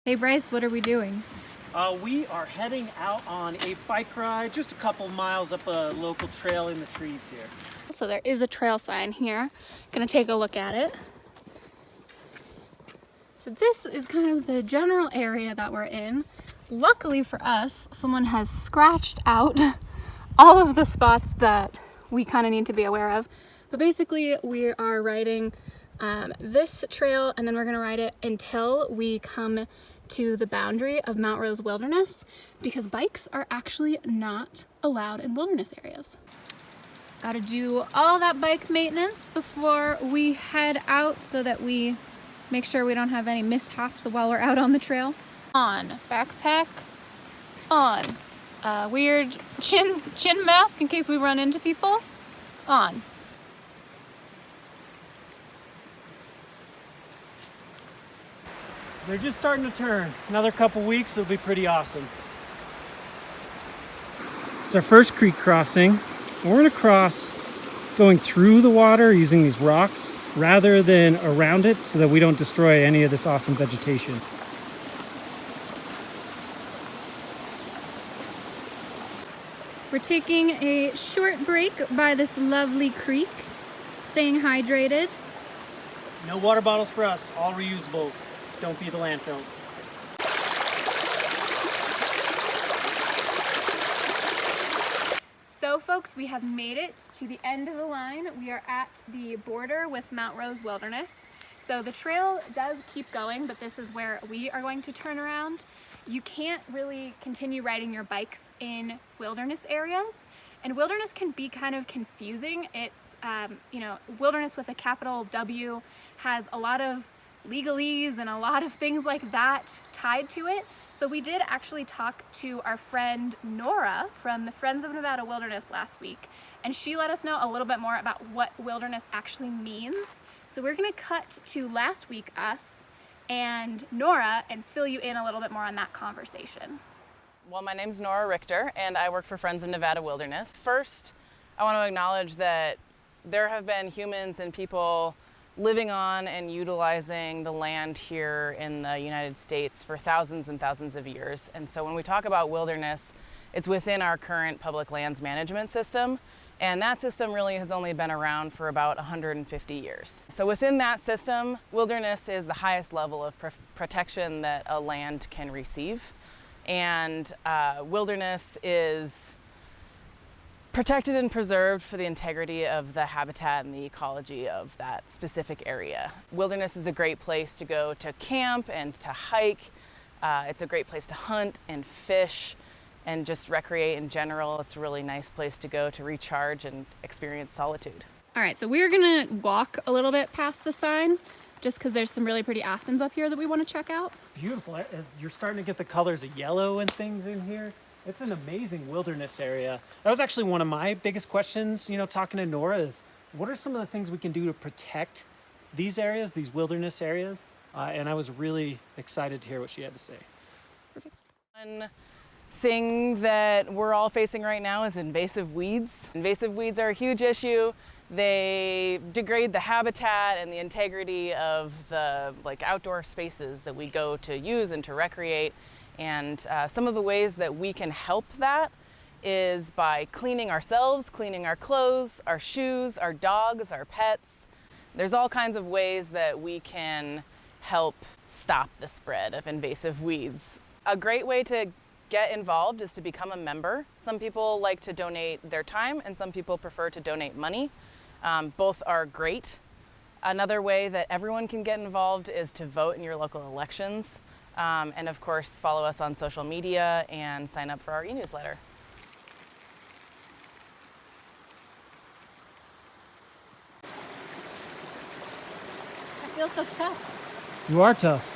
Hey Bryce, what are we doing? We are heading out on a bike ride, just a couple miles up a local trail in the trees here. So there is a trail sign here. Gonna take a look at it. So this is kind of the general area that we're in. Luckily for us, someone has scratched out all of the spots that we kind of need to be aware of. But basically we are riding this trail, and then we're gonna ride it until we come to the boundary of Mount Rose Wilderness, because bikes are actually not allowed in wilderness areas. Gotta do all that bike maintenance before we head out so that we make sure we don't have any mishaps while we're out on the trail. On, backpack, on. Weird chin mask in case we run into people, on. They're just starting to turn. Another couple weeks, it'll be pretty awesome. It's our first creek crossing. And we're gonna cross going through the water using these rocks rather than around it, so that we don't destroy any of this awesome vegetation. We're taking a short break by this lovely creek, staying hydrated. No water bottles for us, all reusables. Don't feed the landfills. So folks, we have made it to the end of the line. We are at the border with Mount Rose Wilderness. So the trail does keep going, but this is where we are going to turn around. You can't really continue riding your bikes in wilderness areas, and wilderness can be kind of confusing. It's, wilderness with a capital W has a lot of legalese and a lot of things like that tied to it. So we did actually talk to our friend Nora from the Friends of Nevada Wilderness last week, and she let us know a little bit more about what wilderness actually means. So we're gonna cut to last week us and Nora and fill you in a little bit more on that conversation. Well, my name's Nora Richter, and I work for Friends of Nevada Wilderness. First, I want to acknowledge that there have been humans and people living on and utilizing the land here in the United States for thousands and thousands of years. And so when we talk about wilderness, it's within our current public lands management system. And that system really has only been around for about 150 years. So within that system, wilderness is the highest level of protection that a land can receive. And wilderness is protected and preserved for the integrity of the habitat and the ecology of that specific area. Wilderness is a great place to go to camp and to hike. It's a great place to hunt and fish and just recreate in general. It's a really nice place to go to recharge and experience solitude. All right, so we're gonna walk a little bit past the sign just because there's some really pretty aspens up here that we want to check out. Beautiful. You're starting to get the colors of yellow and things in here. It's an amazing wilderness area. That was actually one of my biggest questions, talking to Nora, is what are some of the things we can do to protect these areas, these wilderness areas? And I was really excited to hear what she had to say. Perfect. One thing that we're all facing right now is invasive weeds. Invasive weeds are a huge issue. They degrade the habitat and the integrity of the outdoor spaces that we go to use and to recreate. And some of the ways that we can help that is by cleaning ourselves, cleaning our clothes, our shoes, our dogs, our pets. There's all kinds of ways that we can help stop the spread of invasive weeds. A great way to get involved is to become a member. Some people like to donate their time, and some people prefer to donate money. Both are great. Another way that everyone can get involved is to vote in your local elections. And of course, follow us on social media and sign up for our e-newsletter. I feel so tough. You are tough.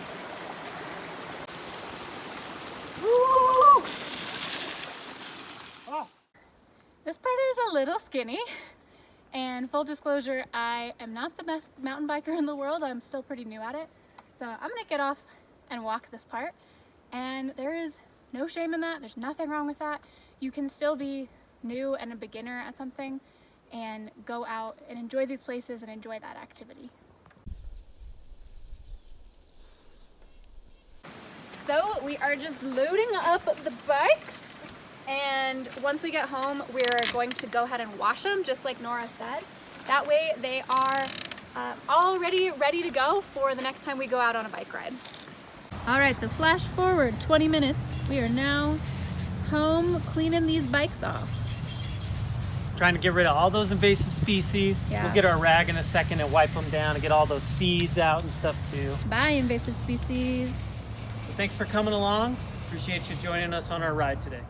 Oh. This part is a little skinny, and full disclosure, I am not the best mountain biker in the world. I'm still pretty new at it. So I'm gonna get off and walk this part, and there is no shame in that. There's nothing wrong with that. You can still be new and a beginner at something and go out and enjoy these places and enjoy that activity. we are just loading up the bikes, and once we get home, we're going to go ahead and wash them, just like Nora said. That way they are already ready to go for the next time we go out on a bike ride. All right, so flash forward 20 minutes. We are now home cleaning these bikes off. Trying to get rid of all those invasive species. Yeah. We'll get our rag in a second and wipe them down and get all those seeds out and stuff too. Bye, invasive species. Thanks for coming along. Appreciate you joining us on our ride today.